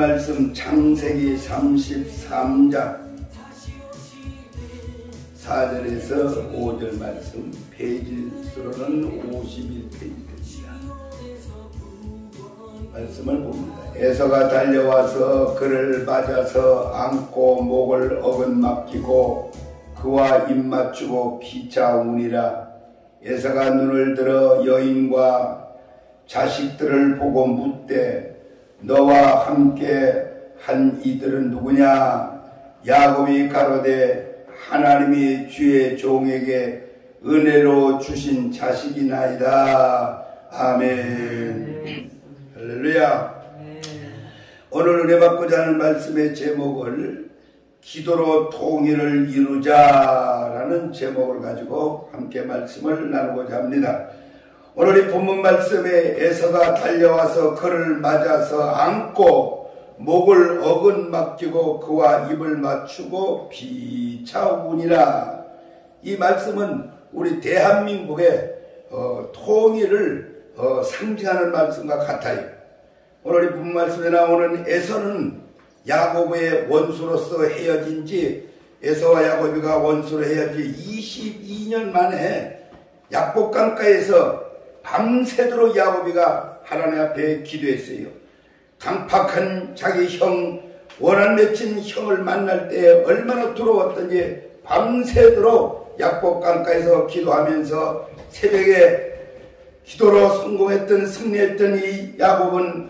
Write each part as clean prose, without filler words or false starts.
말씀 창세기 33장 4절에서 5절 말씀, 페이지 수로는 51페이지입니다. 말씀을 봅니다. 에서가 달려와서 그를 맞아서 안고 목을 어긋막히고 그와 입 맞추고 피차우니라. 에서가 눈을 들어 여인과 자식들을 보고 묻되 너와 함께 한 이들은 누구냐? 야곱이 가로되 하나님이 주의 종에게 은혜로 주신 자식이나이다. 아멘. 할렐루야. 오늘 은혜 받고자 하는 말씀의 제목을 기도로 통일을 이루자라는 제목을 가지고 함께 말씀을 나누고자 합니다. 오늘 이 본문 말씀에 에서가 달려와서 그를 맞아서 안고 목을 어긋막히고 그와 입을 맞추고 피차우니라. 이 말씀은 우리 대한민국의 통일을 상징하는 말씀과 같아요. 오늘 이 본문 말씀에 나오는 에서는 야곱의 원수로서 헤어진 지, 에서와 야곱이가 원수로 헤어진 22년 만에 약복강가에서 밤새도록 야곱이가 하나님 앞에 기도했어요. 강팍한 자기 형, 원한 맺힌 형을 만날 때 얼마나 두려웠던지 밤새도록 약복강가에서 기도하면서 새벽에 기도로 성공했던, 승리했던 이 야곱은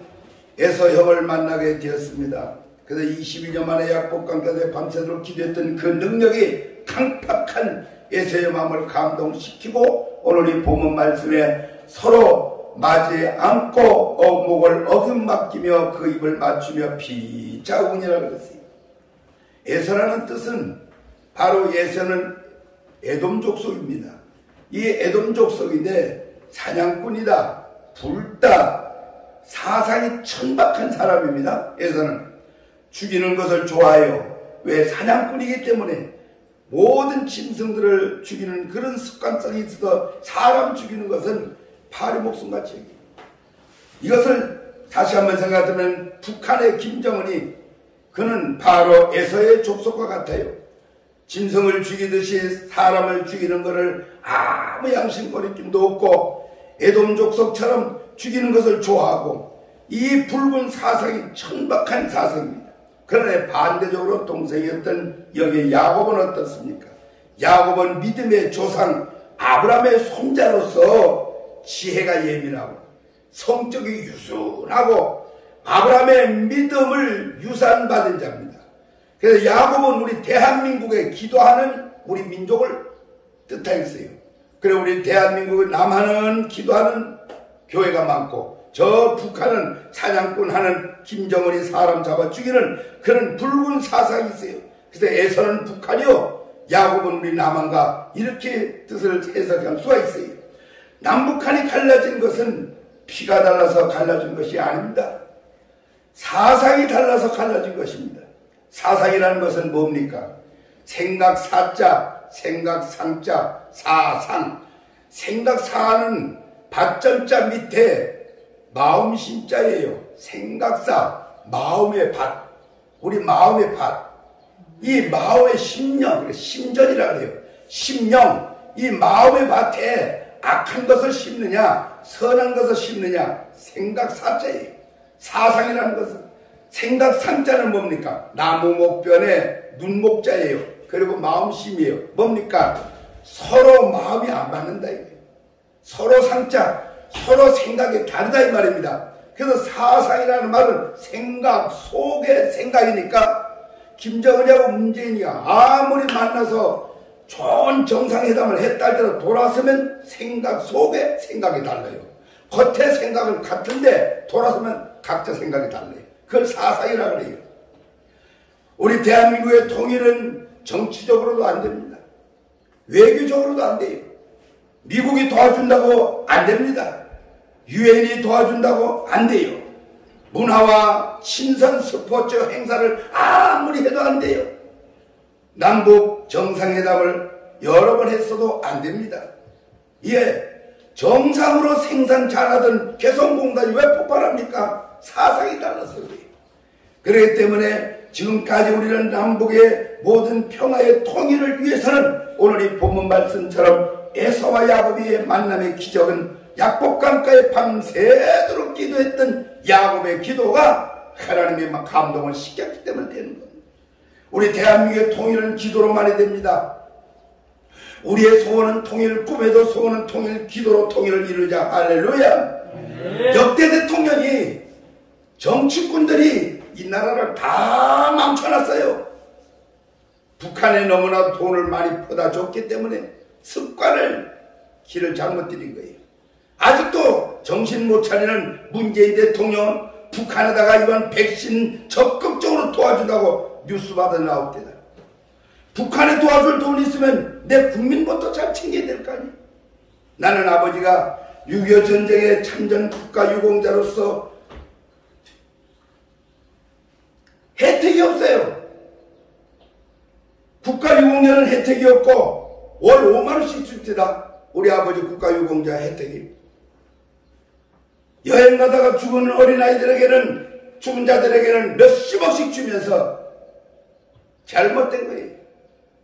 에서 형을 만나게 되었습니다. 그래서 22년 만에 약복강가에서 밤새도록 기도했던 그 능력이 강팍한 에서의 마음을 감동시키고 오늘 이 본문 말씀에 서로 맞이 않고 목을 어긋막히며 그 입을 맞추며 피차우니라고 그랬어요. 에서라는 뜻은 바로 에서는 에돔 족속입니다. 이 에돔 족속인데 사냥꾼이다, 불다, 사상이 천박한 사람입니다. 에서는 죽이는 것을 좋아해요. 왜? 사냥꾼이기 때문에 모든 짐승들을 죽이는 그런 습관성이 있어서 사람 죽이는 것은 파리 목숨같이 여깁니다. 이것을 다시 한번 생각하면 북한의 김정은이 그는 바로 에서의 족속과 같아요. 짐승을 죽이듯이 사람을 죽이는 것을 아무 양심거리낌도 없고 에돔 족속처럼 죽이는 것을 좋아하고 이 붉은 사상이 천박한 사상입니다. 그러나 반대적으로 동생이었던 여기 야곱은 어떻습니까? 야곱은 믿음의 조상 아브라함의 손자로서 지혜가 예민하고 성격이 유순하고 아브라함의 믿음을 유산받은 자입니다. 그래서 야곱은 우리 대한민국에 기도하는 우리 민족을 뜻하였어요. 그리고 우리 대한민국의 남한은 기도하는 교회가 많고 저 북한은 사냥꾼 하는 김정은이 사람 잡아 죽이는 그런 붉은 사상이 있어요. 그래서 에서는 북한이요, 야곱은 우리 남한과 이렇게 뜻을 해석할 수가 있어요. 남북한이 갈라진 것은 피가 달라서 갈라진 것이 아닙니다. 사상이 달라서 갈라진 것입니다. 사상이라는 것은 뭡니까? 생각사자, 생각상자, 사상. 생각사는 밭전자 밑에 마음심자예요. 생각사, 마음의 밭. 우리 마음의 밭. 이 마음의 심령, 심전이라 그래요. 심령, 이 마음의 밭에 악한 것을 심느냐, 선한 것을 심느냐, 생각사자예요. 사상이라는 것은, 생각상자는 뭡니까? 나무 목변에 눈목자예요. 그리고 마음심이에요. 뭡니까? 서로 마음이 안 맞는다 이거예요. 서로 상자, 서로 생각이 다르다 이 말입니다. 그래서 사상이라는 말은 생각 속의 생각이니까 김정은이하고 문재인이가 아무리 만나서 좋은 정상회담을 했다 할때도 돌아서면 생각 속의 생각이 달라요. 겉의 생각은 같은데 돌아서면 각자 생각이 달라요. 그걸 사상이라고 해요. 우리 대한민국의 통일은 정치적으로도 안 됩니다. 외교적으로도 안 돼요. 미국이 도와준다고 안 됩니다. 유엔이 도와준다고 안 돼요. 문화와 친선 스포츠 행사를 아무리 해도 안 돼요. 남북 정상회담을 여러 번 했어도 안 됩니다. 예, 정상으로 생산 잘하던 개성공단이 왜 폭발합니까? 사상이 달라서 그래요. 그렇기 때문에 지금까지 우리는 남북의 모든 평화의 통일을 위해서는 오늘 이 본문 말씀처럼 에서와 야곱의 만남의 기적은 약복강가에 밤새도록 기도했던 야곱의 기도가 하나님의 감동을 시켰기 때문에 되는 겁니다. 우리 대한민국의 통일은 기도로만이 됩니다. 우리의 소원은 통일, 꿈에도 소원은 통일, 기도로 통일을 이루자. 할렐루야. 역대 대통령이 정치꾼들이 이 나라를 다 망쳐놨어요. 북한에 너무나 돈을 많이 퍼다 줬기 때문에 습관을 길을 잘못 들인 거예요. 아직도 정신 못 차리는 문재인 대통령은 북한에다가 이번 백신 적극적으로 도와준다고 뉴스마다 나올 때다. 북한에 도와줄 돈이 있으면 내 국민부터 잘 챙겨야 될 거 아니에요. 나는 아버지가 6.25 전쟁의 참전 국가유공자로서 혜택이 없어요. 국가유공자는 혜택이 없고 월 5만원씩 줍니다. 우리 아버지 국가유공자 혜택이. 여행 가다가 죽은 어린아이들에게는, 죽은 자들에게는 몇십억씩 주면서 잘못된 거예요.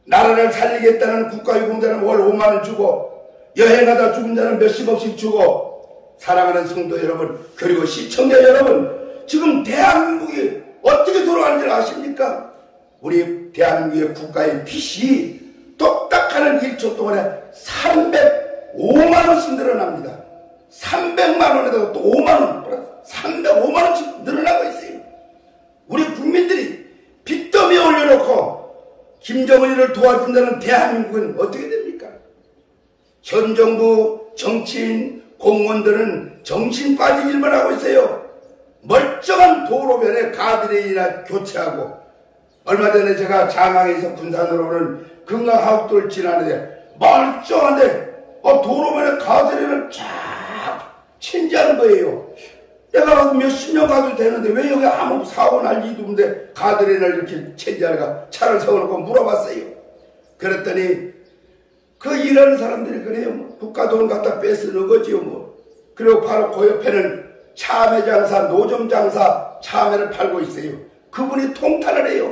나라를 살리겠다는 국가유공자는 월 5만원 주고 여행 가다 죽은 자는 몇십억씩 주고. 사랑하는 성도 여러분, 그리고 시청자 여러분, 지금 대한민국이 어떻게 돌아가는지 아십니까? 우리 대한민국의 국가의 빚이 똑딱하는 1초 동안에 305만원씩 늘어납니다. 300만원에다가 또 5만원, 305만원씩 늘어나고 있어요. 우리 국민들이 빚더미에 올려놓고 김정은이를 도와준다는 대한민국은 어떻게 됩니까? 현 정부 정치인 공무원들은 정신 빠진 일만 하고 있어요. 멀쩡한 도로변에 가드레일이나 교체하고, 얼마 전에 제가 장항에서 군산으로 오는 금강하옥도를 지나는데 멀쩡한데 도로변에 가드레일을 쫙 체인지하는 거예요. 내가 몇십 년 가도 되는데 왜 여기 아무 사고 날 일도 없는데 가드레일을 이렇게 체인지하는가 차를 세워놓고 물어봤어요. 그랬더니 그 일하는 사람들이 그래요. 뭐. 국가 돈 갖다 뺏으는 거지요. 뭐. 그리고 바로 그 옆에는 참외 장사, 노점 장사 참외를 팔고 있어요. 그분이 통탄을 해요.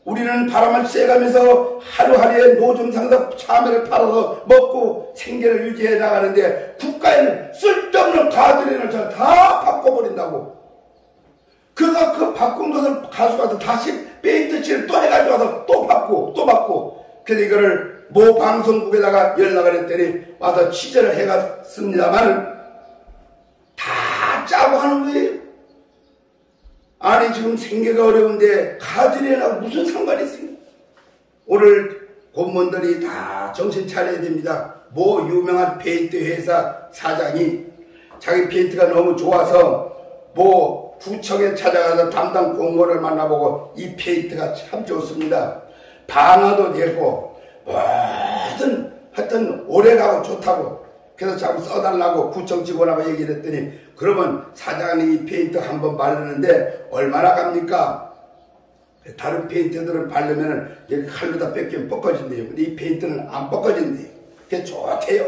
우리는 바람을 쐬가면서 하루하루에 노점 상사 참외를 팔아서 먹고 생계를 유지해 나가는데 국가에는 쓸데없는 가드레일을 다 바꿔버린다고. 그가 그 바꾼 것을 가져가서 다시 페인트 칠을 또 해가지고 와서 또 바꾸고 그래서 이거를 모 방송국에다가 연락을 했더니 와서 취재를 해갔습니다만 다 짜고 하는 거예요. 아니 지금 생계가 어려운데 가드레일하고 무슨 상관이 있어요? 오늘 공무원들이 다 정신 차려야 됩니다. 뭐 유명한 페인트 회사 사장이 자기 페인트가 너무 좋아서 뭐 구청에 찾아가서 담당 공무원을 만나보고 이 페인트가 참 좋습니다. 방화도 되고 하여튼 오래가고 좋다고 그래서 자꾸 써달라고 구청 직원하고 얘기를 했더니 그러면 사장님이 이 페인트 한번 바르는데 얼마나 갑니까? 다른 페인트들은 바르면 여기 칼로다 뺏기면 뻗어진대요. 근데 이 페인트는 안 뻗어진대요. 그게 좋대요.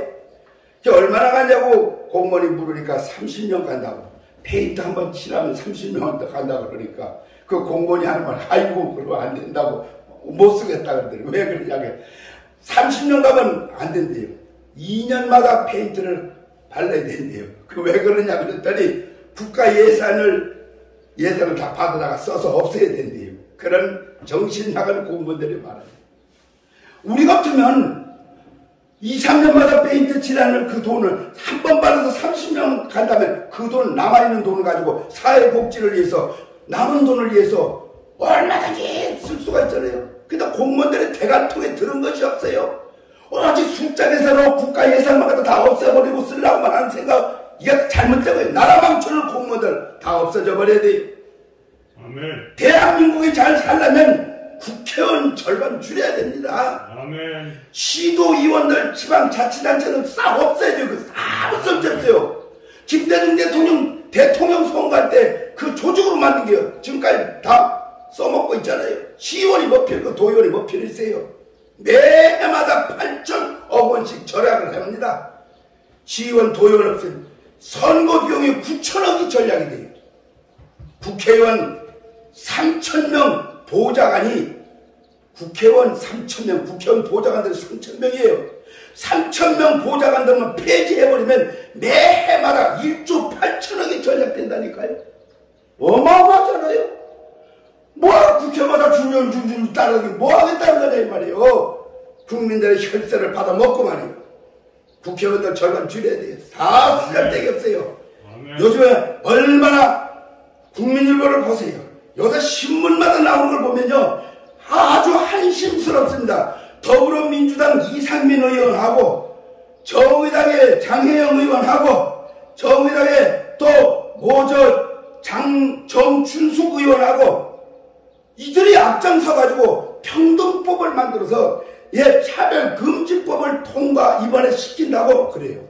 그게 얼마나 가냐고 공무원이 물으니까 30년 간다고. 페인트 한번 칠하면 30년 더 간다고 그러니까 그 공무원이 하는 말 아이고 그러면 안 된다고 못 쓰겠다 그러더니 왜 그러냐고 30년 가면 안 된대요. 2년마다 페인트를 발라야 된대요. 그 왜 그러냐 그랬더니 국가 예산을 다 받아다가 써서 없애야 된대요. 그런 정신 나간 공무원들이 많아요. 우리 같으면 2, 3년마다 페인트 칠하는 그 돈을 한 번 받아서 30년 간다면 그 돈 남아있는 돈을 가지고 사회복지를 위해서 남은 돈을 위해서 얼마든지 쓸 수가 있잖아요. 근데 공무원들의 대관통에 들은 것이 없어요. 오로지 숫자 계산으로 국가 예산만 갖다 다 없애버리고 쓰려고만 하는 생각, 이게 잘못되고요. 나라 망치는 공무원들 다 없어져 버려야 돼요. 아멘. 대한민국이 잘 살려면 국회의원 절반 줄여야 됩니다. 아멘. 시도의원들, 지방자치단체는 싹 없애야 돼요. 싹 없어졌어요. 김대중 대통령 선거할 때 그 조직으로 만든 게 지금까지 다 써먹고 있잖아요. 시의원이 뭐 필요고 도의원이 뭐 필요 있어요. 매해마다 8천억 원씩 절약을 합니다. 시의원, 도의원 없으면 선거 비용이 9천억이 절약이 돼요. 국회의원 3,000명 보좌관이 국회의원 3,000명, 국회의원 보좌관들이 3,000명이에요. 3,000명 보좌관들만 폐지해버리면 매해마다 1조 8천억이 전략된다니까요. 어마어마하잖아요. 뭐하러 국회마다 줄줄 따르기 뭐하겠다는 거냐 이 말이에요. 국민들의 혈세를 받아 먹고 말이에요. 국회의원들 절반 줄여야 돼요. 다 쓸데기 없어요. 요즘에 얼마나 국민일보를 보세요. 요새 신문마다 나오는 걸 보면요, 아주 한심스럽습니다. 더불어민주당 이상민 의원하고 정의당의 장혜영 의원하고 정의당의 또 정춘숙 의원하고 이들이 앞장서가지고 평등법을 만들어서 차별금지법을 통과 이번에 시킨다고 그래요.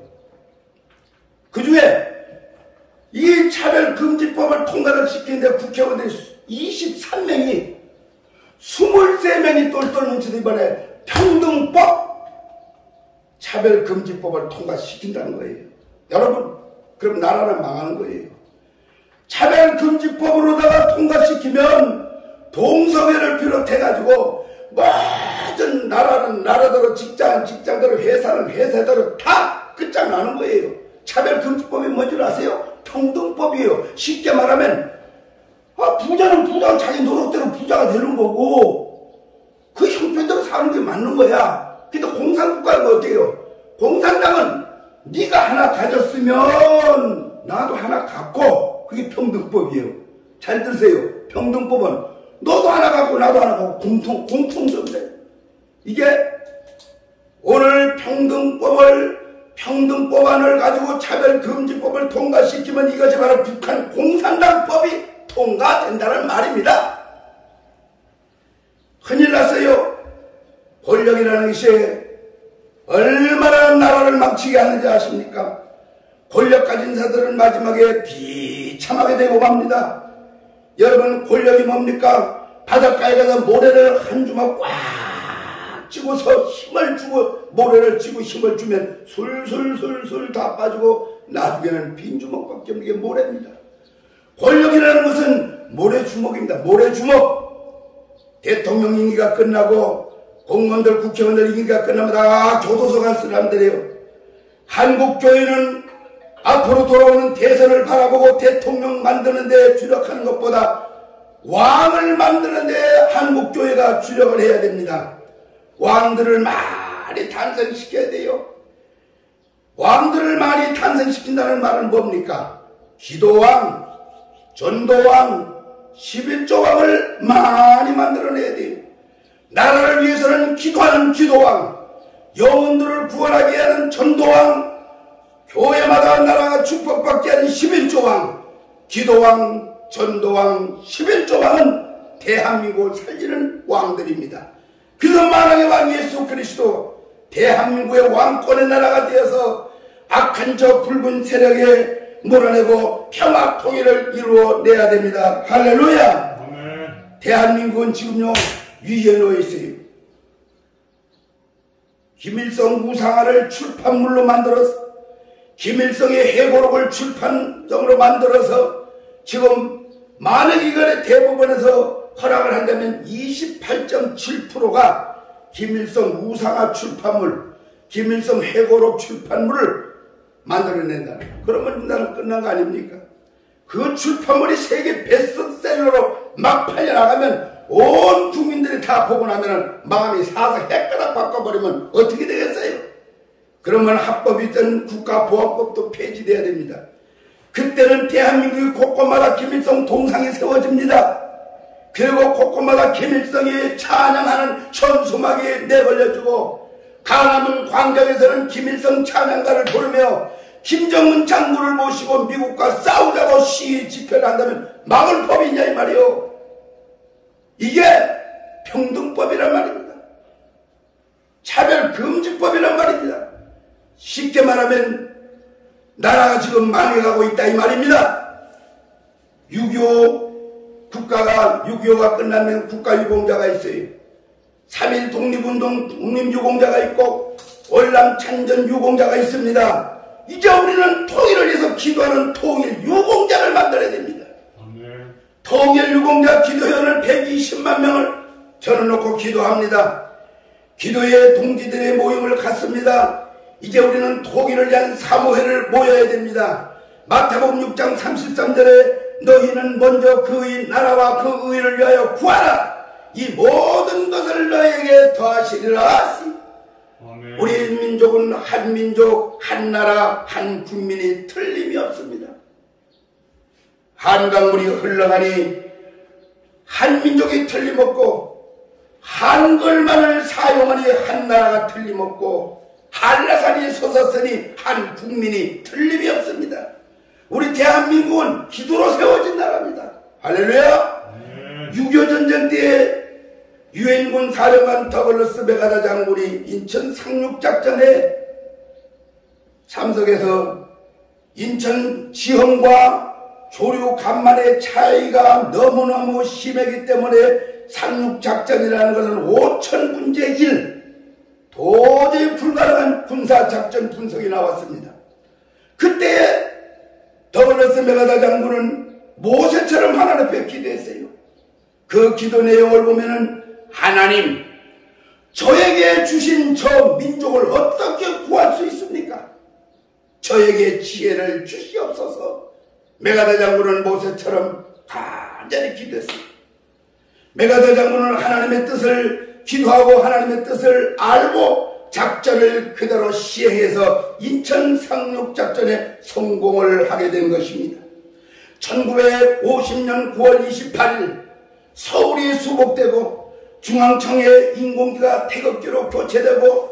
그 중에 이 차별금지법을 통과를 시키는데 국회의원들이 23명이 23명이 똘똘 뭉쳐서 이번에 평등법 차별금지법을 통과시킨다는 거예요. 여러분, 그럼 나라는 망하는 거예요. 차별금지법으로다가 통과시키면 동성애를 비롯해가지고 모든 나라는 나라대로 직장은 직장대로 회사는 회사대로 다 끝장나는 거예요. 차별금지법이 뭔지 아세요? 평등법이에요. 쉽게 말하면 부자는 자기 노력대로 부자가 되는 거고 그 형편대로 사는 게 맞는 거야. 근데 공산국가는 어떻게 해요? 공산당은 네가 하나 가졌으면 나도 하나 갖고, 그게 평등법이에요. 잘 들으세요. 평등법은 너도 하나 갖고 나도 하나 갖고 공통점이에요. 이게 오늘 평등법안을 가지고 차별금지법을 통과시키면 이것이 바로 북한 공산당법이 통과된다는 말입니다. 큰일 났어요. 권력이라는 것이 얼마나 나라를 망치게 하는지 아십니까? 권력 가진 자들은 마지막에 비참하게 되고 맙니다. 여러분, 권력이 뭡니까? 바닷가에 가서 모래를 한 주먹 꽉 쥐고서 힘을 주고 모래를 쥐고 힘을 주면 술술술술 다 빠지고 나중에는 빈 주먹밖에 없는 게 모래입니다. 권력이라는 것은 모래주먹입니다. 모래주먹. 대통령 임기가 끝나고 공무원들 국회의원들 임기가 끝나면 다 교도소 갈 사람들이에요. 한국교회는 앞으로 돌아오는 대선을 바라보고 대통령 만드는 데 주력하는 것보다 왕을 만드는 데 한국교회가 주력을 해야 됩니다. 왕들을 많이 탄생시켜야 돼요. 왕들을 많이 탄생시킨다는 말은 뭡니까? 기도왕, 전도왕, 11조왕을 많이 만들어내야 돼요. 나라를 위해서는 기도하는 기도왕, 영혼들을 구원하게 하는 전도왕, 교회마다 나라가 축복받게 하는 11조왕, 기도왕, 전도왕, 11조왕은 대한민국을 살리는 왕들입니다. 그래서 만왕의 왕 예수 그리스도 대한민국의 왕권의 나라가 되어서 악한 저 붉은 세력에 몰아내고 평화 통일을 이루어내야 됩니다. 할렐루야. 아멘. 대한민국은 지금요 위기에 놓여 있어요. 김일성 우상화를 출판물로 만들어서 김일성의 해고록을 출판정으로 만들어서 지금 많은 기관의 대법원에서 허락을 한다면 28.7%가 김일성 우상화 출판물, 김일성 해고록 출판물을 만들어낸다. 그러면 우리나라는 끝난 거 아닙니까? 그 출판물이 세계 베스트셀러로 막 팔려나가면 온 국민들이 다 보고 나면 마음이 사서 헷가닥 바꿔버리면 어떻게 되겠어요? 그러면 합법이든 국가보안법도 폐지돼야 됩니다. 그때는 대한민국의 곳곳마다 김일성 동상이 세워집니다. 그리고 곳곳마다 김일성이 찬양하는 천수막이 내걸려주고 강화문 광장에서는 김일성 찬양가를 부르며 김정은 장군을 모시고 미국과 싸우자고 시위 집회를 한다면 막을 법이 있냐 이 말이요. 이게 평등법이란 말입니다. 차별금지법이란 말입니다. 쉽게 말하면 나라가 지금 망해가고 있다 이 말입니다. 6.25 국가가 6.25가 끝나면 국가유공자가 있어요. 3.1 독립운동 독립유공자가 있고 월남 참전 유공자가 있습니다. 이제 우리는 통일을 위해서 기도하는 통일 유공자를 만들어야 됩니다. 통일유공자 기도회원을 120만 명을 저는 놓고 기도합니다. 기도회 동지들의 모임을 갖습니다. 이제 우리는 통일을 위한 사모회를 모여야 됩니다. 마태복음 6장 33절에 너희는 먼저 그의 나라와 그 의를 위하여 구하라. 이 모든 것을 너에게 더하시리라. 아멘. 우리 민족은 한 민족, 한 나라, 한 국민이 틀림이 없습니다. 한강물이 흘러가니 한 민족이 틀림없고, 한글만을 사용하니 한 나라가 틀림없고, 한라산이 솟았으니 한 국민이 틀림이 없습니다. 우리 대한민국은 기도로 세워진 나라입니다. 할렐루야. 6.25 전쟁 때에 유엔군 사령관 더글러스 메가다 장군이 인천 상륙작전에 참석해서 인천 지형과 조류 간만의 차이가 너무너무 심하기 때문에 상륙작전이라는 것은 5,000분의 1, 도저히 불가능한 군사작전 분석이 나왔습니다. 그때 더글러스 메가다 장군은 모세처럼 하나님 앞에 기도했어요. 그 기도 내용을 보면은 하나님, 저에게 주신 저 민족을 어떻게 구할 수 있습니까? 저에게 지혜를 주시옵소서. 메가다 장군은 모세처럼 간절히 기도했습니다. 메가다 장군은 하나님의 뜻을 기도하고 하나님의 뜻을 알고 작전을 그대로 시행해서 인천 상륙작전에 성공을 하게 된 것입니다. 1950년 9월 28일 서울이 수복되고 중앙청의 인공기가 태극기로 교체되고,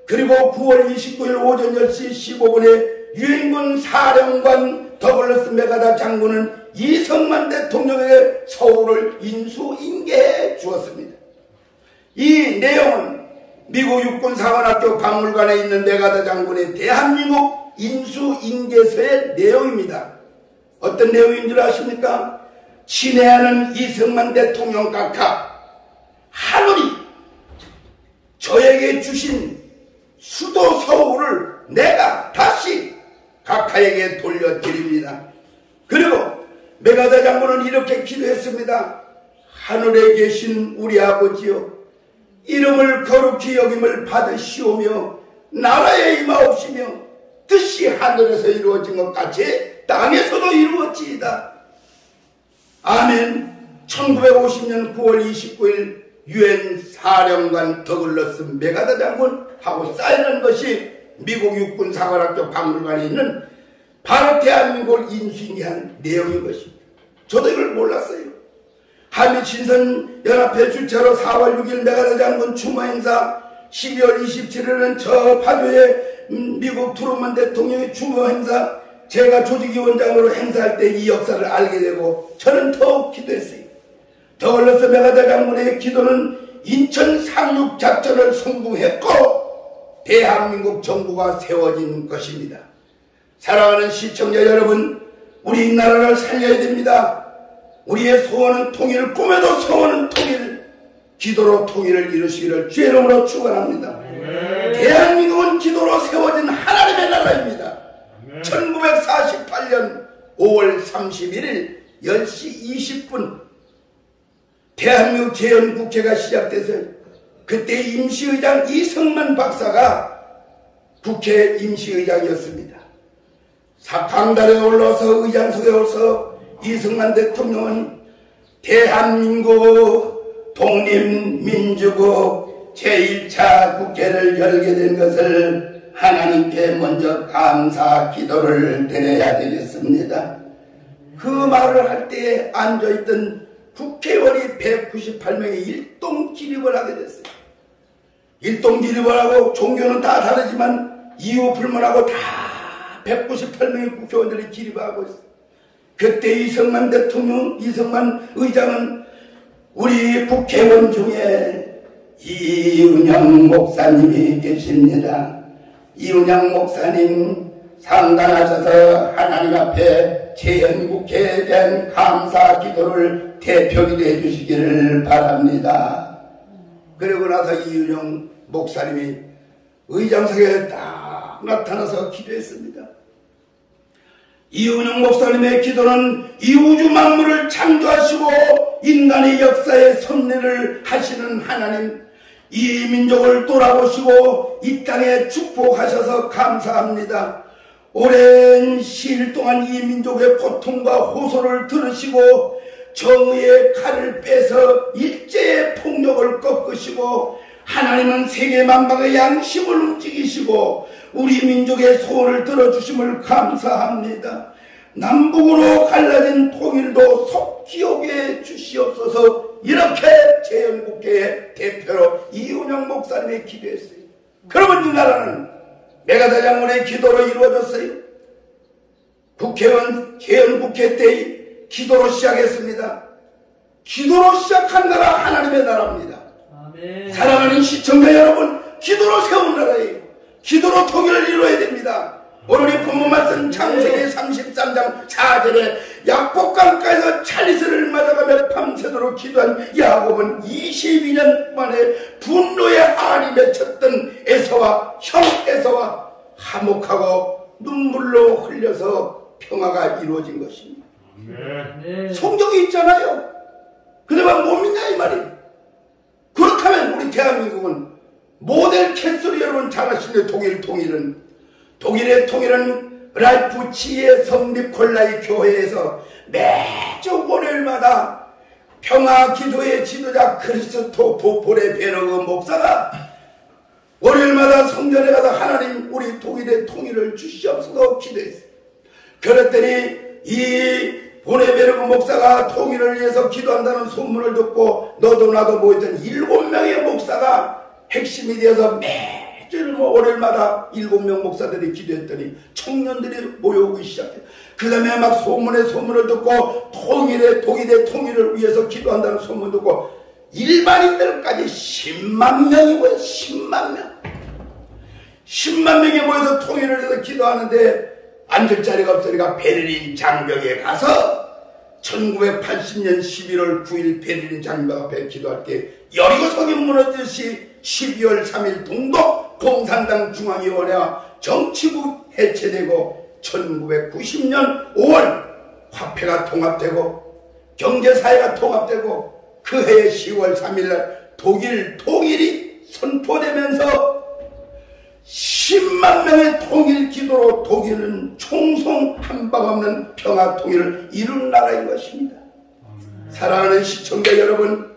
그리고 9월 29일 오전 10시 15분에 유엔군 사령관 더글러스 메가다 장군은 이승만 대통령에게 서울을 인수인계해 주었습니다. 이 내용은 미국 육군사관학교 박물관에 있는 메가다 장군의 대한민국 인수인계서의 내용입니다. 어떤 내용인 줄 아십니까? 친애하는 이승만 대통령 각하, 하늘이 저에게 주신 수도 서울을 내가 다시 각하에게 돌려드립니다. 그리고 메가다 장군은 이렇게 기도했습니다. 하늘에 계신 우리 아버지여, 이름을 거룩히 여김을 받으시오며 나라에 임하옵시며 뜻이 하늘에서 이루어진 것 같이 땅에서도 이루어지이다. 아멘. 1950년 9월 29일 유엔 사령관 더글러스 메가다 장군하고 사인한 것이 미국 육군사관학교 박물관에 있는 바로 대한민국을 인수인계한 내용인 것입니다. 저도 이걸 몰랐어요. 한미친선연합회 주최로 4월 6일 메가다 장군 추모행사, 12월 27일은 저 파주에 미국 트루먼 대통령의 추모행사, 제가 조직위원장으로 행사할 때 이 역사를 알게 되고 저는 더욱 기도했어요. 더글러스 메가다 장군의 기도는 인천 상륙작전을 성공했고 대한민국 정부가 세워진 것입니다. 사랑하는 시청자 여러분, 우리나라를 살려야 됩니다. 우리의 소원은 통일, 꿈에도 소원은 통일, 기도로 통일을 이루시기를 주의 이름으로 축원합니다. 대한민국은 기도로 세워진 하나님의 나라입니다. 1948년 5월 31일 10시 20분 대한민국 재헌국회가 시작돼서 그때 임시의장 이승만 박사가 국회 임시의장이었습니다. 강단에 올라서 의장석에 올라서 이승만 대통령은 대한민국 독립민주국 제1차 국회를 열게 된 것을 하나님께 먼저 감사 기도를 드려야 되겠습니다. 그 말을 할 때에 앉아있던 국회의원이 198명이 일동 기립을 하게 됐어요. 일동 기립을 하고 종교는 다 다르지만 이유 불문하고 다 198명의 국회의원들이 기립하고 있어요. 그때 이승만 대통령, 이승만 의장은 우리 국회의원 중에 이은영 목사님이 계십니다. 이은영 목사님 상단하셔서 하나님 앞에 재헌국회에 대한 감사 기도를 대표기도해 주시기를 바랍니다. 그리고 나서 이은영 목사님이 의장석에 딱 나타나서 기도했습니다. 이은영 목사님의 기도는 이 우주 만물을 창조하시고 인간의 역사에 섭리를 하시는 하나님, 이 민족을 돌아보시고 이 땅에 축복하셔서 감사합니다. 오랜 시일 동안 이 민족의 고통과 호소를 들으시고 정의의 칼을 빼서 일제의 폭력을 꺾으시고 하나님은 세계 만방의 양심을 움직이시고 우리 민족의 소원을 들어주심을 감사합니다. 남북으로 갈라진 통일도 속히 오게 해 주시옵소서. 이렇게 재헌국회의 대표로 이은영 목사님이 기도했어요. 그러면 이 나라는 메가다장군의 기도로 이루어졌어요. 국회의원 재헌국회 때 기도로 시작했습니다. 기도로 시작한 나라 하나님의 나라입니다. 아멘. 사랑하는 시청자 여러분, 기도로 세운 나라예요. 기도로 통일을 이루어야 됩니다. 오늘 이 본문 말씀 창세기 33장 4절에 약복강가에서 찰리스를 맞아가며 밤새도록 기도한 야곱은 22년 만에 분노의 한이 맺혔던 에서와 형 에서와 화목하고 눈물로 흘려서 평화가 이루어진 것입니다. 네. 성경이 있잖아요. 그래만 못 믿냐 이 말이에요. 그렇다면 우리 대한민국은 모델 캐슬 여러분 잘 아시는 독일의 통일은 라이프치히의 성립 콜라이 교회에서 매주 월요일마다 평화 기도의 지도자 크리스토프 보레 베르그 목사가 월요일마다 성전에 가서 하나님 우리 독일의 통일을 주시옵소서 기도했어요. 그랬더니 이 보네베르그 목사가 통일을 위해서 기도한다는 소문을 듣고 너도 나도 모였던 7명의 목사가 핵심이 되어서 매주 월요일마다 7명 목사들이 기도했더니 청년들이 모여오기 시작해요. 그 다음에 막 소문을 듣고 독일의 통일을 위해서 기도한다는 소문 듣고 일반인들까지 10만 명이 모여 10만 명이 모여서 통일을 위해서 기도하는데 앉을 자리가 없으니까 베를린 장벽에 가서 1980년 11월 9일 베를린 장벽 앞에 기도할 때 여리고성이 무너지듯이 12월 3일 동독 공산당 중앙위원회와 정치국 해체되고 1990년 5월 화폐가 통합되고 경제사회가 통합되고 그 해의 10월 3일날 독일 통일이 선포되면서 10만 명의 통일 기도로 독일은 총성 한방 없는 평화 통일을 이룬 나라인 것입니다. 사랑하는 시청자 여러분,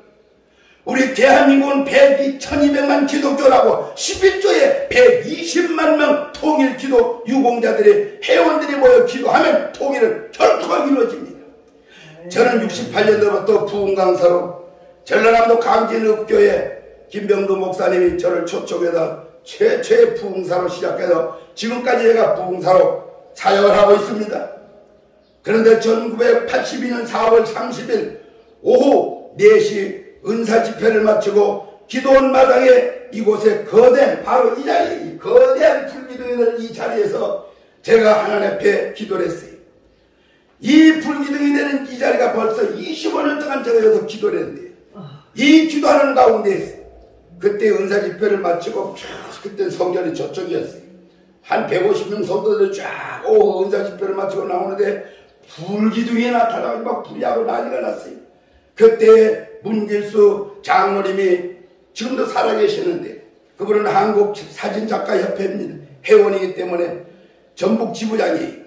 우리 대한민국은 1200만 기독교라고 11조에 120만 명 통일 기도 유공자들이 회원들이 모여 기도하면 통일은 결코 이루어집니다. 저는 68년도부터 부흥 강사로 전라남도 강진읍교회 김병도 목사님이 저를 초청해서 최초의 부흥사로 시작해서 지금까지 제가 부흥사로 사역을 하고 있습니다. 그런데 1982년 4월 30일 오후 4시 은사 집회를 마치고 기도원 마당에 이곳에 바로 이 자리, 거대한 불기둥이 되는 이 자리에서 제가 하나님 앞에 기도를 했어요. 이 불기둥이 되는 이 자리가 벌써 25년 동안 제가 여기서 기도를 했는데 이 기도하는 가운데 그때 은사 집회를 마치고 그때 성전이 저쪽이었어요. 한 150명 성도들이 쫙 은사 집회를 마치고 나오는데 불기둥이 나타나고 막 불이하고 난리가 났어요. 그때 문길수 장로님이 지금도 살아계시는데 그분은 한국사진작가협회입니다. 회원이기 때문에 전북 지부장이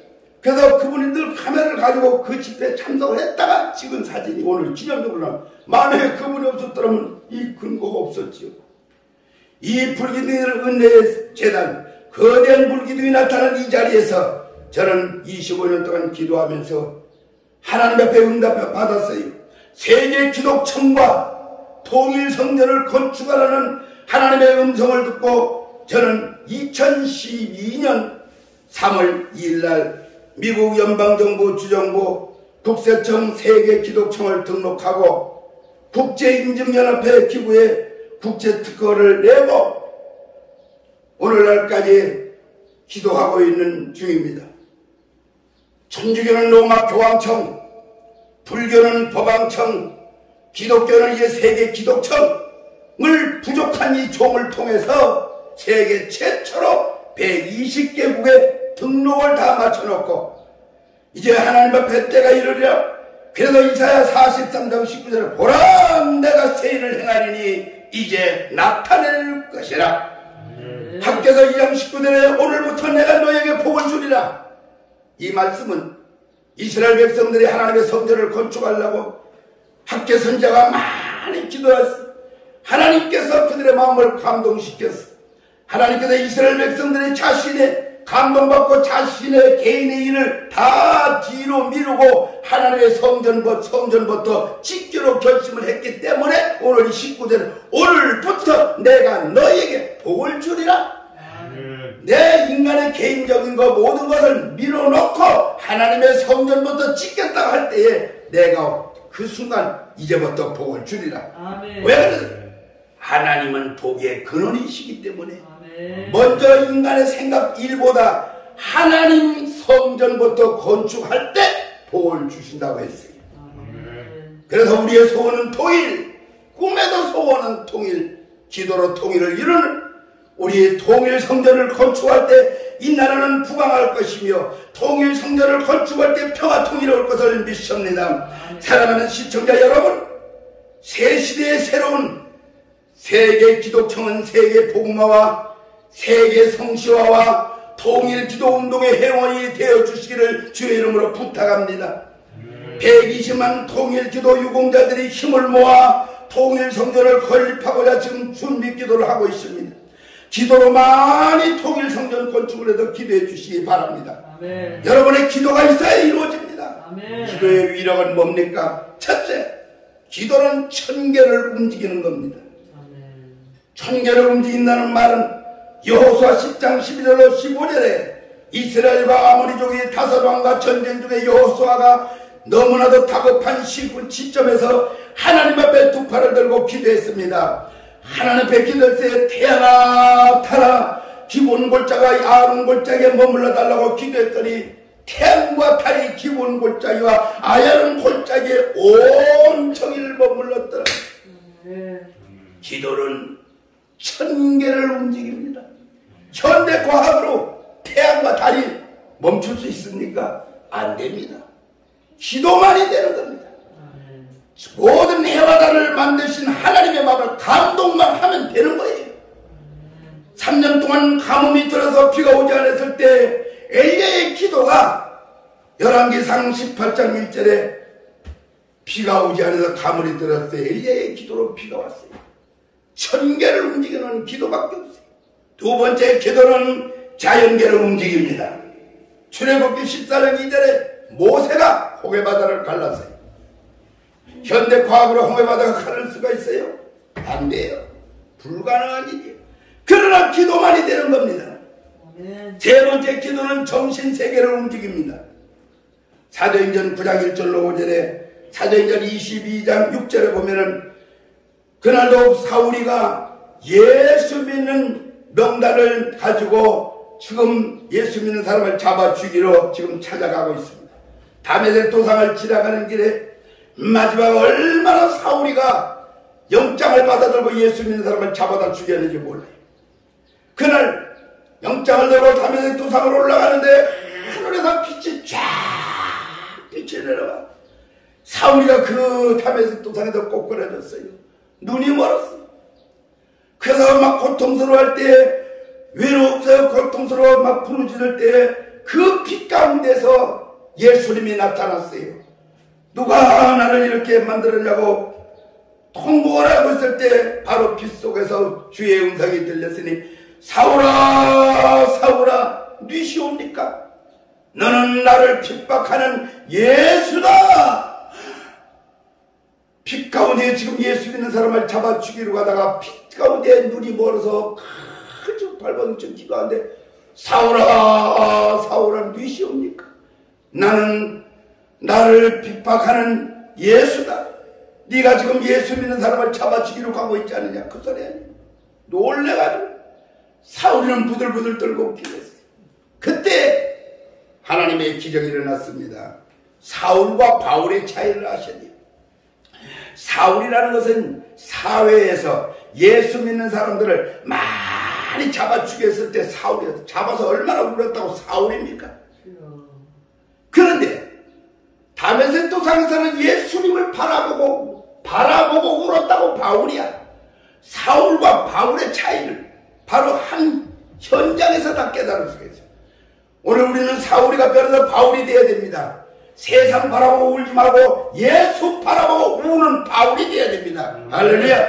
그래서 그분이 늘 카메라를 가지고 그 집회에 참석을 했다가 찍은 사진이 오늘 기념적으로 나옵니다. 만약에 그분이 없었더라면 이 근거가 없었지요. 이 불기둥이를 은혜의 재단 거대한 불기둥이 나타난 이 자리에서 저는 25년 동안 기도하면서 하나님 앞에 응답을 받았어요. 세계 기독청과 통일 성전을 건축하라는 하나님의 음성을 듣고 저는 2012년 3월 2일 날 미국 연방정부 주정부 국세청 세계기독청을 등록하고 국제인증연합회 기구에 국제특허를 내고 오늘날까지 기도하고 있는 중입니다. 천주교는 로마 교황청, 불교는 법왕청, 기독교는 이제 세계기독청을 부족한 이 종을 통해서 세계 최초로 120개국에 등록을 다 맞춰놓고 이제 하나님 앞에 때가 이르리라. 그래서 이사야 43장 19절에 보라 내가 새 일을 행하리니 이제 나타낼 것이라. 학개서 2장 19절에 오늘부터 내가 너에게 복을 주리라. 이 말씀은 이스라엘 백성들이 하나님의 성전을 건축하려고 학개 선지자가 많이 기도했어. 하나님께서 그들의 마음을 감동시켰어. 하나님께서 이스라엘 백성들이 자신의 감동받고 자신의 개인의 일을 다 뒤로 미루고 하나님의 성전부터 짓기로 결심을 했기 때문에 오늘 이 19절은 오늘부터 내가 너에게 복을 주리라. 내 인간의 개인적인 것 모든 것을 밀어놓고 하나님의 성전부터 짓겠다고 할 때에 내가 그 순간 이제부터 복을 주리라. 아멘. 왜 그래? 하나님은 복의 근원이시기 때문에 먼저 인간의 생각 일보다 하나님 성전부터 건축할 때 복을 주신다고 했어요. 그래서 우리의 소원은 통일, 꿈에도 소원은 통일, 기도로 통일을 이루는 우리 통일 성전을 건축할 때 이 나라는 부강할 것이며 통일 성전을 건축할 때 평화 통일이 올 것을 믿습니다. 사랑하는 시청자 여러분, 새 시대의 새로운 세계 기독청은 세계 복음화와 세계 성시화와 통일 기도 운동의 회원이 되어 주시기를 주의 이름으로 부탁합니다. 120만 통일 기도 유공자들이 힘을 모아 통일 성전을 건립하고자 지금 준비 기도를 하고 있습니다. 기도로 많이 통일 성전 건축을 해서 기도해 주시기 바랍니다. 아멘. 여러분의 기도가 있어야 이루어집니다. 아멘. 기도의 위력은 뭡니까? 첫째, 기도는 천계를 움직이는 겁니다. 아멘. 천계를 움직인다는 말은 여호수아 10장 11절로 15절에 이스라엘과 아모리족이 다섯왕과 전쟁 중에 여호수아가 너무나도 다급한 시점에서 하나님 앞에 두 팔을 들고 기도했습니다. 하나님 앞에 기도할 때 태양아 타라, 기본 골짜기와 아론 골짜기에 머물러 달라고 기도했더니 태양과 달이 기본 골짜기와 아야론 골짜기에 온종일 머물렀더라. 기도는 천계를 움직입니다. 현대 과학으로 태양과 달이 멈출 수 있습니까? 안 됩니다. 기도만이 되는 겁니다. 모든 해와 달을 만드신 하나님의 마음을 감동만 하면 되는 거예요. 3년 동안 가뭄이 들어서 비가 오지 않았을 때 엘리야의 기도가 열왕기상 18장 1절에 비가 오지 않아서 가물이 들었을 때 엘리야의 기도로 비가 왔어요. 천계를 움직이는 기도밖에 없어요. 두 번째 기도는 자연계를 움직입니다. 출애굽기 14장 2절에 모세가 홍해바다를 갈랐어요. 현대 과학으로 홍해바다가 가를 수가 있어요? 안 돼요. 불가능한 일이에요. 그러나 기도만이 되는 겁니다. 세 번째 기도는 정신세계를 움직입니다. 사도행전 9장 1절로 5절에 사도행전 22장 6절에 보면은 그날도 사울이가 예수 믿는 명단을 가지고 지금 예수 믿는 사람을 잡아 죽이러 지금 찾아가고 있습니다. 다메섹 도상을 지나가는 길에 마지막 얼마나 사울이가 영장을 받아들고 예수 믿는 사람을 잡아다 죽였는지 몰라요. 그날 영장을 들고 다메섹 도상으로 올라가는데 하늘에서 빛이 쫙 빛이 내려와. 사울이가 그 다메섹 도상에서 꼬꾸라졌어요. 눈이 멀었어요. 그래서 막 고통스러워할 때, 외롭고 고통스러워 막 부르짖을 때 그 빛 가운데서 예수님이 나타났어요. 누가 나를 이렇게 만들었냐고 통곡을 하고 있을 때 바로 빛 속에서 주의 음성이 들렸으니 사울아 사울아 뉘시옵니까? 너는 나를 핍박하는 예수다. 빛 가운데 지금 예수 믿는 사람을 잡아 죽이러 가다가 빛 가운데 눈이 멀어서 아주 발버둥쳐 기도하는데 사울아 사울아 뉘시옵니까? 나는 나를 핍박하는 예수다. 네가 지금 예수 믿는 사람을 잡아 죽이러 가고 있지 않느냐 그 소리 아니야. 놀래가지고 사울이는 부들부들 떨고 기도했어요. 그때 하나님의 기적이 일어났습니다. 사울과 바울의 차이를 아셔야 돼요. 사울이라는 것은 사회에서 예수 믿는 사람들을 많이 잡아 죽였을 때 사울이 잡아서 얼마나 울었다고 사울입니까? 그런데 다메섹 도상에서는 예수님을 바라보고 울었다고 바울이야. 사울과 바울의 차이를 바로 한 현장에서 다 깨달을 수가 있어요. 오늘 우리는 사울이가 변해서 바울이 되어야 됩니다. 세상 바라보고 울지 말고 예수 바라보고 우는 바울이 되어야 됩니다. 할렐루야.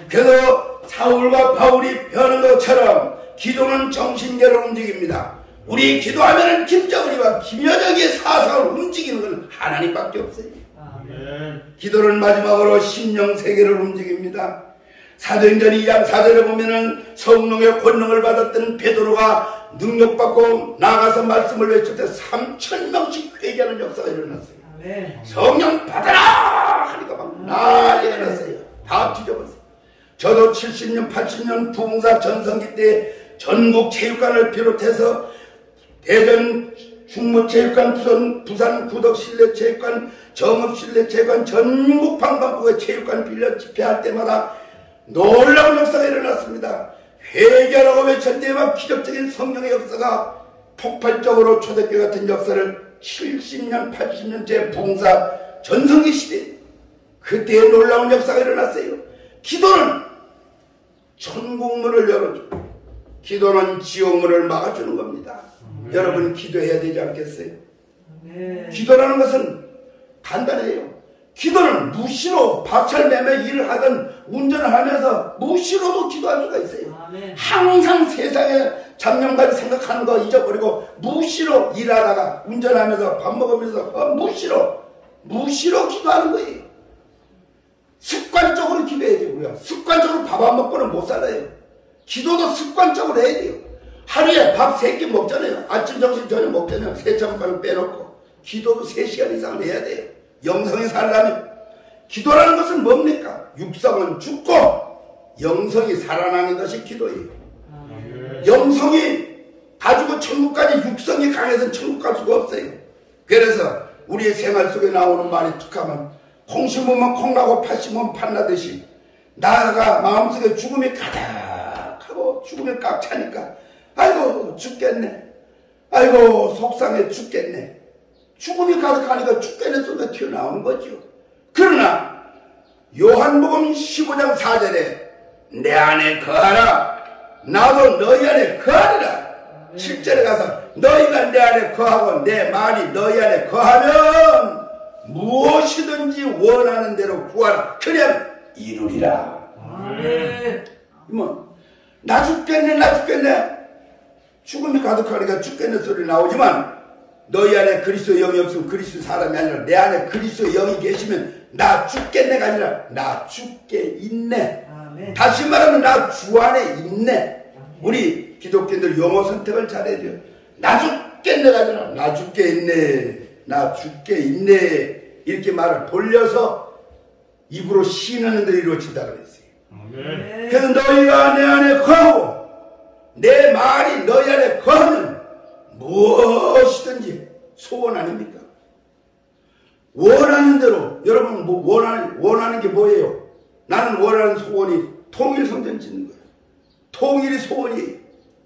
그래서 사울과 바울이 변한 것처럼 기도는 정신계를 움직입니다. 우리 기도하면 김정은이와 김여정의 사상을 움직이는 건 하나님밖에 없어요. 기도는 마지막으로 심령세계를 움직입니다. 사도행전 2장 4절에 보면은 성령의 권능을 받았던 베드로가 능력받고 나가서 말씀을 외칠 때 3,000명씩 회개하는 역사가 일어났어요. 성령 받아라 하니까 막 난리가 났어요. 다 뒤져봤어요. 저도 70년 80년 부흥사 전성기 때 전국 체육관을 비롯해서 대전 충무체육관, 부산 구덕실내체육관, 정읍실내체육관, 전국 방방구의 체육관 빌려 집회할 때마다 놀라운 역사가 일어났습니다. 회개하라고 외칠 때만 기적적인 성령의 역사가 폭발적으로 초대교회 같은 역사를 70년 80년째 부흥사 전성기 시대 그때의 놀라운 역사가 일어났어요. 기도는 천국문을 열어주고 기도는 지옥문을 막아주는 겁니다. 여러분 기도해야 되지 않겠어요? 기도라는 것은 간단해요. 기도는 무시로 박철매매 일을 하든 운전을 하면서 무시로도 기도할 수가 있어요. 항상 세상에 잡념까지 생각하는 거 잊어버리고 무시로 일하다가 운전하면서 밥 먹으면서 무시로 기도하는 거예요. 습관적으로 기도해야 되고요. 습관적으로 밥 안 먹고는 못 살아요. 기도도 습관적으로 해야 돼요. 하루에 밥 3끼 먹잖아요. 아침, 점심, 저녁 먹잖아요. 3차만큼 빼놓고 기도도 3시간 이상을 해야 돼요. 영성이 살려면. 기도라는 것은 뭡니까? 육성은 죽고 영성이 살아나는 것이 기도예요. 영성이 가지고 천국까지 육성이 강해서는 천국 갈 수가 없어요. 그래서 우리의 생활 속에 나오는 말이 툭하면 콩 심으면 콩나고 팥 심으면 팥나듯이 나가 마음속에 죽음이 가득하고 죽음이 꽉 차니까 아이고 죽겠네, 아이고 속상해 죽겠네, 죽음이 가득하니까 죽겠네 소리가 튀어나오는 거죠. 그러나 요한복음 15장 4절에 내 안에 거하라 나도 너희 안에 거하리라. 7절에 가서 너희가 내 안에 거하고 내 말이 너희 안에 거하면 무엇이든지 원하는 대로 구하라. 그래야 이루리라. 뭐 나 죽겠네 죽음이 가득하니까 죽겠네 소리 나오지만 너희 안에 그리스도의 영이 없으면 그리스도 사람이 아니라 내 안에 그리스도의 영이 계시면 나 죽겠네가 아니라 나 죽게 있네. 다시 말하면 나 주 안에 있네. 우리 기독교인들 용어 선택을 잘해야 돼요. 나 죽겠네가 아니라 나 죽게 있네, 나 죽게 있네, 이렇게 말을 돌려서 입으로 시인하는 대로 이루어진다 그랬어요. 그래서 너희가 내 안에 거하고 내 말이 너희 안에 거하면 무엇이든지 소원 아닙니까? 원하는 대로. 여러분 뭐 원하는 게 뭐예요? 나는 원하는 소원이 통일성전 짓는 거예요. 통일이 소원이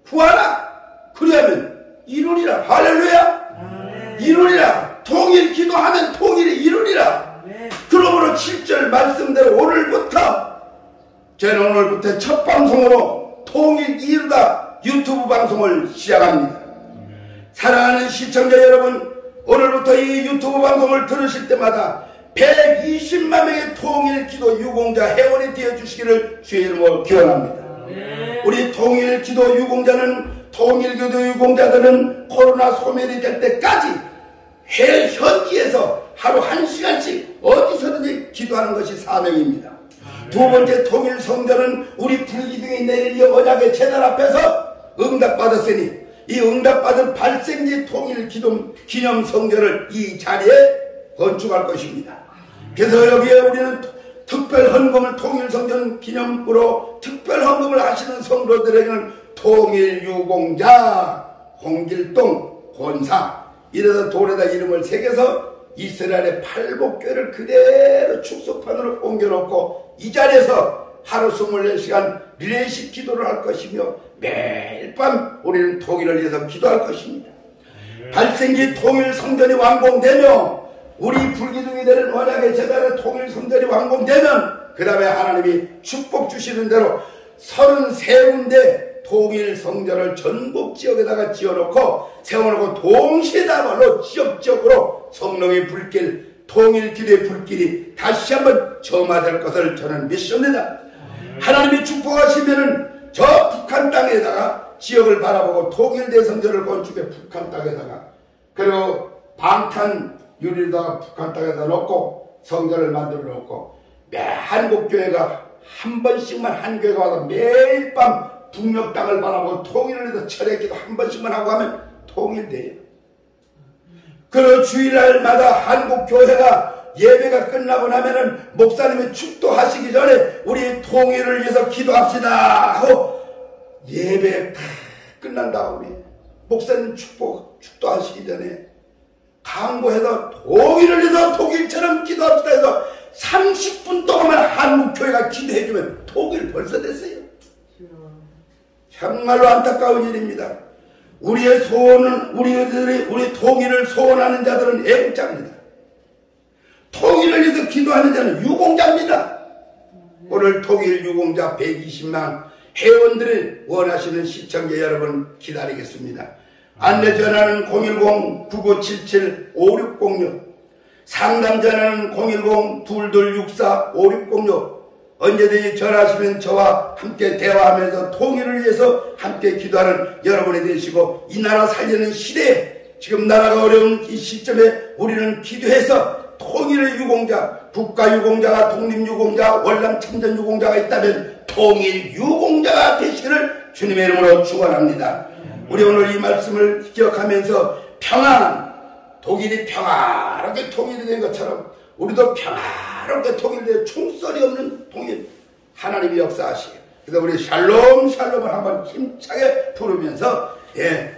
구하라. 그러면 이루리라. 할렐루야. 이루리라. 통일 기도하면 통일이 이루리라. 그러므로 7절 말씀대로 저는 오늘부터 첫 방송으로 통일 이루다 유튜브 방송을 시작합니다. 사랑하는 시청자 여러분, 오늘부터 이 유튜브 방송을 들으실 때마다 120만 명의 통일 기도 유공자 회원이 되어주시기를 주의 이름으로 기원합니다. 우리 통일 기도 유공자는, 통일 기도 유공자들은 코로나 소멸이 될 때까지 현지에서 하루 1시간씩 어디서든지 기도하는 것이 사명입니다. 두 번째, 통일 성전은 우리 불기둥이 내린 이 언약의 제단 앞에서 응답받았으니 이 응답받은 발생지 통일 기념 성전을 이 자리에 건축할 것입니다. 그래서 여기에 우리는 특별 헌금을 통일 성전 기념으로 특별 헌금을 하시는 성도들에게는 통일 유공자 홍길동 권사 이래서 돌에다 이름을 새겨서 이스라엘의 팔복교를 그대로 축소판으로 옮겨놓고 이 자리에서 하루 24시간 리레이식 기도를 할 것이며 매일 밤 우리는 통일을 위해서 기도할 것입니다. 발생기 통일 성전이 완공되며 우리 불기둥이 되는 언약의 제단의 통일 성전이 완공되면 그 다음에 하나님이 축복 주시는 대로 33군데 통일 성전을 전국 지역에다가 지어놓고 세워놓고 동시다발로 지역적으로 성령의 불길, 통일 기도의 불길이 다시 한번 점화될 것을 저는 믿습니다. 하나님이 축복하시면은 저 북한 땅에다가 지역을 바라보고 통일대 성전을 건축해 북한 땅에다가, 그리고 방탄 유리에다가 북한 땅에다 놓고 성전을 만들어 놓고, 한국교회가 한 번씩만 한 교회가 와서 매일 밤 북녘 땅을 바라보고 통일을 해서 철회기도 한 번씩만 하고 하면 통일돼요. 그리고 주일날마다 한국교회가 예배가 끝나고 나면은 목사님이 축도하시기 전에 우리 통일을 위해서 기도합시다 하고 예배 다 끝난 다음에 목사님 축도하시기 전에 강구해서 통일을 위해서 독일처럼 기도합시다 해서 30분 동안만 한국교회가 기도해주면 독일 벌써 됐어요. 정말로 안타까운 일입니다. 우리의 소원은, 우리 통일을 소원하는 자들은 애국자입니다. 통일을 위해서 기도하는 자는 유공자입니다. 오늘 통일 유공자 120만 회원들을 원하시는 시청자 여러분 기다리겠습니다. 안내 전화는 010-9977-5606, 상담 전화는 010-2264-5606. 언제든지 전화하시면 저와 함께 대화하면서 통일을 위해서 함께 기도하는 여러분이 되시고, 이 나라 살리는 시대에, 지금 나라가 어려운 이 시점에 우리는 기도해서 통일의 유공자, 국가 유공자가, 독립 유공자, 월남 참전 유공자가 있다면 통일 유공자가 되시기를 주님의 이름으로 축원합니다. 우리 오늘 이 말씀을 기억하면서 평안, 독일이 평화롭게 통일이 된 것처럼 우리도 평화롭게 통일되어 총소리 없는 통일, 하나님이 역사하시고, 그래서 우리 샬롬 샬롬을 한번 힘차게 부르면서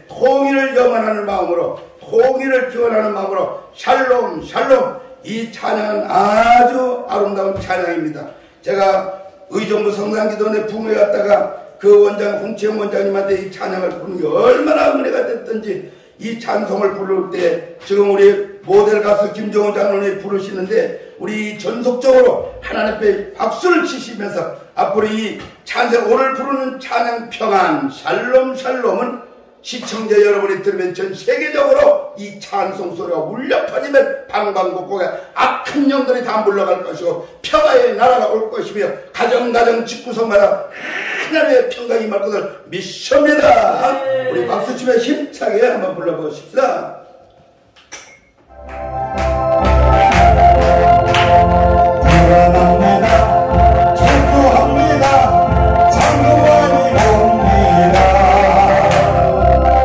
통일을 영원하는 마음으로, 통일을 기원하는 마음으로 샬롬 샬롬, 이 찬양은 아주 아름다운 찬양입니다. 제가 의정부 성산기도원에 부모에 갔다가 그 원장 홍채영 원장님한테 이 찬양을 부르는 게 얼마나 은혜가 됐던지, 이 찬송을 부를 때 지금 우리 모델 가수 김정은 장로님이 부르시는데, 우리 전속적으로 하나님 앞에 박수를 치시면서 앞으로 이 찬송, 오늘 부르는 찬양 평안 샬롬 샬롬은 시청자 여러분이 들으면 전 세계적으로 이 찬송 소리가 울려 퍼지면 방방곡곡에 악한 영들이 다 물러갈 것이고 평화의 나라가 올 것이며 가정 집구석마다 하나님의 평강이 임할 것을 믿습니다. 우리 박수치며 힘차게 한번 불러보십시다. 불안합니다. 철저합니다. 장구하니 옵니다.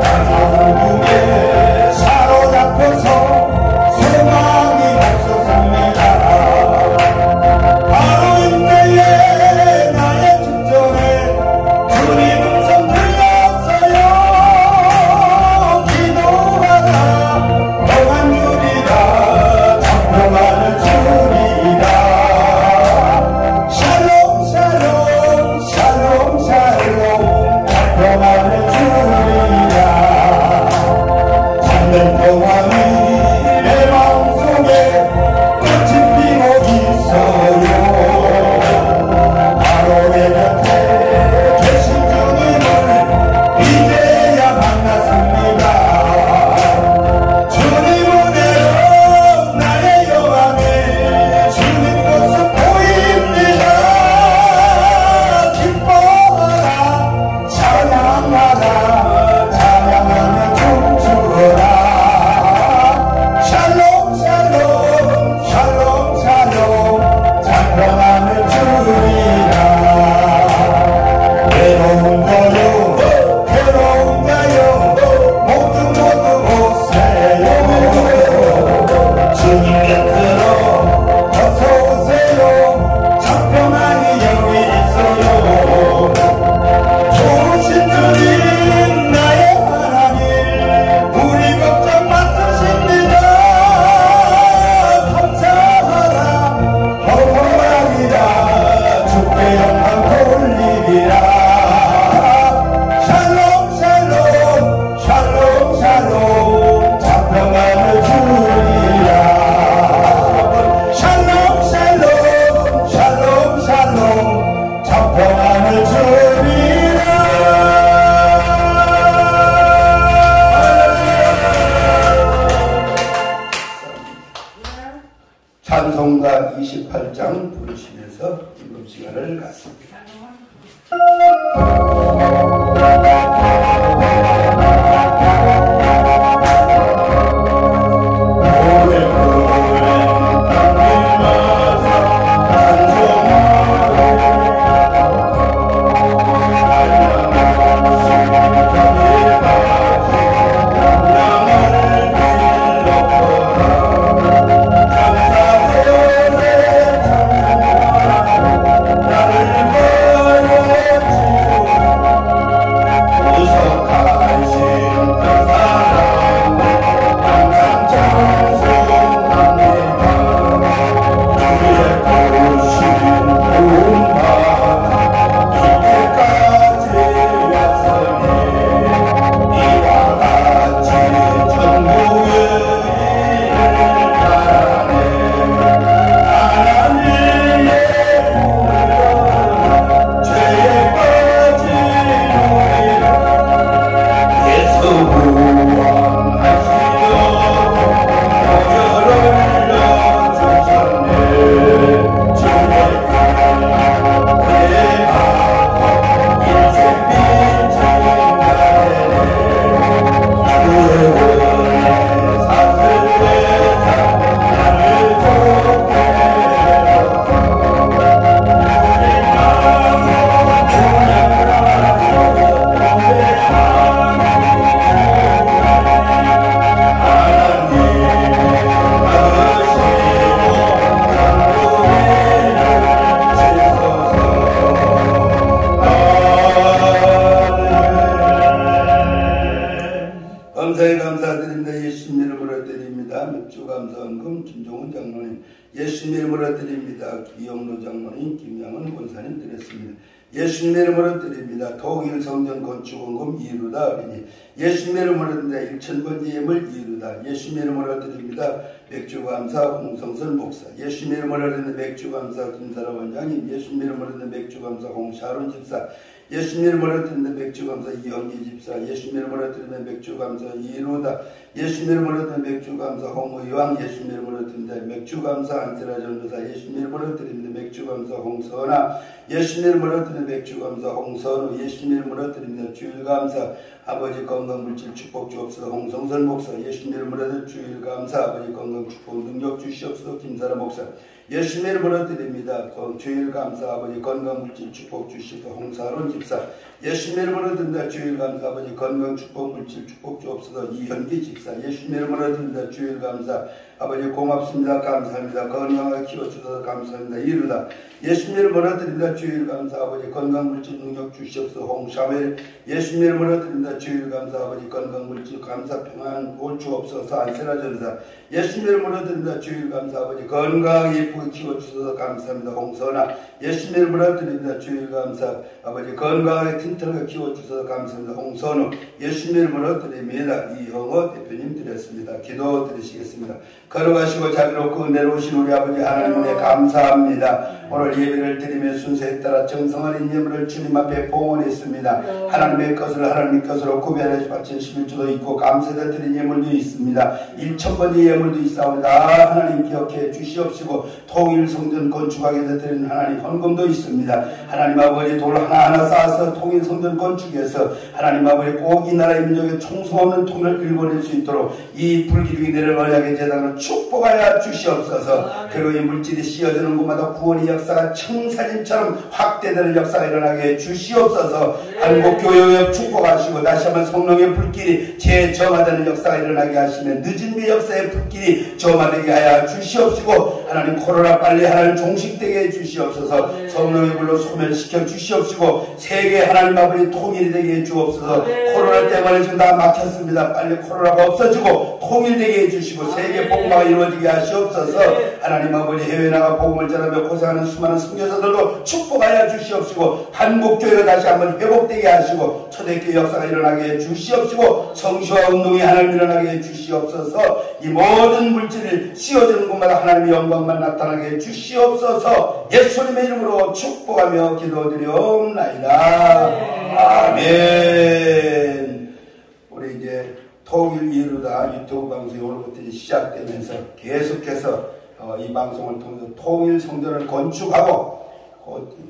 자성국에 사로잡혀서 소망이 없었습니다. 바로 이때에 나의 직전에 주님 음성 들렸어요. 기도하다 48장 부르시면서 임금 시간을 갖습니다. 감사드립니다. 예수님 이름으로 드립니다. 맥주감사원금 김종훈 장로님, 예수님 이름으로 드립니다. 기영로 장로님, 김양은 권사님 드렸습니다. 예수님 이름으로 드립니다. 통일 성전 건축원금 이루다 어린이, 예수님 이름으로 드립니다. 1000번째 예물 이루다, 예수님 이름으로 드립니다. 맥주감사 홍성선 목사, 예수님 이름으로 드립니다. 맥주감사 김사라 원장님, 예수님 이름으로 드립니다. 맥주감사 홍샤론 집사, 예수님 이름으로 드립니다. 맥주감사 이영기 집사, 예수님 이름으로 드립니다. 맥주감사 이루다, 예수님 이름으로 드립니다. 맥주감사 홍의왕, 예수님 이름으로 드립니다. 맥주감사 안세라 전도사, 예수님 이름으로 드립니다. 맥주감사 홍선아, 예수님 이름으로 드립니다. 맥주감사 홍선우, 예수님 이름으로 드립니다. 주일감사 아버지 건강물질 축복 주옵소서 홍성선 목사, 예수님 이름으로 드립니다. 주일감사 아버지 건강 축복 능력 주시옵소서 김사라 목사, 예수님 이름으로 드립니다. 주일감사 아버지 건강물질 축복 주시옵소서 홍사론 집사, 예수님 이름으로 드립니다. 주일감사 아버지 건강 축복 물질 축복 주옵소서 이현기 집사, 예수님 이름으로 드립니다. 주일감사 아버지 고맙습니다. 감사합니다. 건강하게 키워주셔서 감사합니다. 이루다, 예수님 이름으로 드립니다. 주일감사 아버지 건강물질 능력 주시옵소서 홍샤멜, 예수님 이름으로 드립니다. 주일감사 아버지 건강물질 감사 평안 올 주옵소서 안세라 전사, 예수님 이름으로 드립니다. 주일감사 아버지 건강하게 예쁘게 키워주셔서 감사합니다. 홍선아, 예수님 이름으로 드립니다. 주일감사 아버지 건강하게 튼튼하게 키워주셔서 감사합니다. 홍선우, 예수님 이름으로 드립니다. 이형호 대표님 드렸습니다. 기도 드리시겠습니다. 걸어가시고 자비롭고 은혜로우신 우리 아버지 하나님 은혜 감사합니다. 오늘 예배를 드리며 순서에 따라 정성한 인예물을 주님 앞에 봉헌했습니다. 하나님의 것을 하나님 것으로 구별해 바친 11조도 있고 감사를 드린 예물도 있습니다. 1000번의 예물도 있사오니다. 하나님 기억해 주시옵시고 통일 성전 건축하게 드린 하나님 헌금도 있습니다. 하나님 아버지 돌 하나하나 쌓아서 통일 성전 건축해서 하나님 아버지 꼭 이 나라의 민족의 총성없는 통일을 일궈낼 수 있도록 이 불기둥이들을 언약의 재단을 축복하여 주시옵소서. 그리고 이 물질이 씌어지는 곳마다 구원의 역사가 청사진처럼 확대되는 역사가 일어나게 해 주시옵소서. 한국교회에 축복하시고 다시 한번 성령의 불길이 재점화되는 역사가 일어나게 하시며 늦은 비 역사의 불길이 점화되게 하여 주시옵시고 하나님 코로나 빨리 하나님 종식되게 해 주시옵소서. 성령의 불로 소멸시켜 주시옵시고 세계 하나님 아버지 통일이 되게 해 주옵소서. 코로나 때문에 지금 다 막혔습니다. 빨리 코로나가 없어지고 통일되게 해주시고 세계 복음화가 이루어지게 하시옵소서. 하나님 아버지 해외 나가 복음을 전하며 고생하는 수많은 선교사들도 축복하여 주시옵시고 한국교회가 다시 한번 회복되게 하시고 초대교회 역사가 일어나게 해 주시옵시고 성시와 운동이 하나님 일어나게 해 주시옵소서. 이 모든 물질을 씌워지는 곳마다 하나님의 영광만 나타나게 해 주시옵소서. 예수님의 이름으로 축복하며 기도드리옵나이다. 아멘. 우리 이제 통일 이루다 유튜브 방송이 오늘부터 시작되면서 계속해서 이 방송을 통해서 통일 성전을 건축하고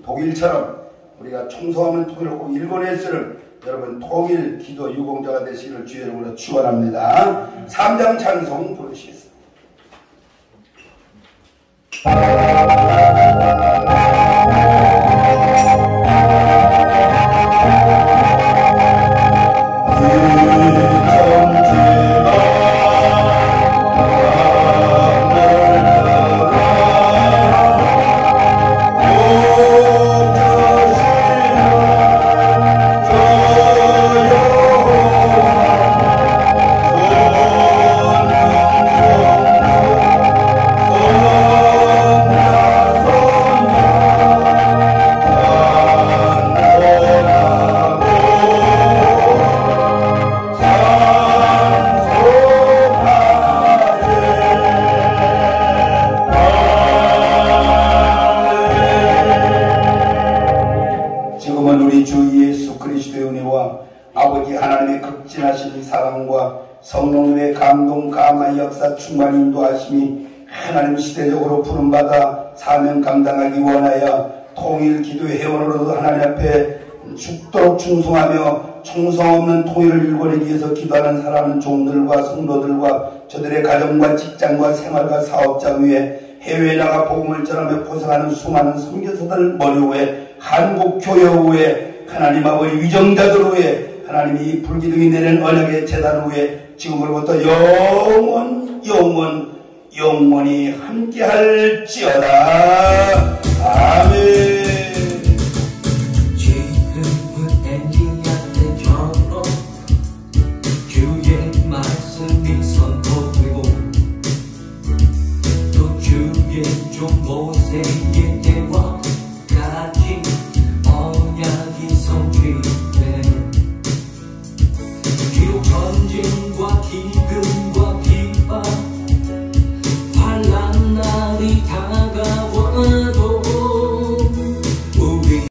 독일처럼 우리가 총성하는 통일을 꼭 일본에 쓰는 여러분 통일 기도 유공자가 되시기를 주의 이름으로 축원합니다. 3장 찬송 부르시겠습니다. 성령님의 감동, 감화, 역사, 충만, 인도하심이 하나님 시대적으로 부름받아 사명 감당하기 원하여 통일 기도의 회원으로도 하나님 앞에 죽도록 충성하며 총성 없는 통일을 일궈내기 위해서 기도하는 사랑하는 종들과 성도들과 저들의 가정과 직장과 생활과 사업장 위에 해외에 나가 복음을 전하며 고생하는 수많은 선교사들 머리 위에 한국 교회 위에 하나님 아버지 위정자들 위에 하나님이 불기둥이 내린 언약의 제단 위에 지금으로부터 영원히 함께할지어다. 아멘.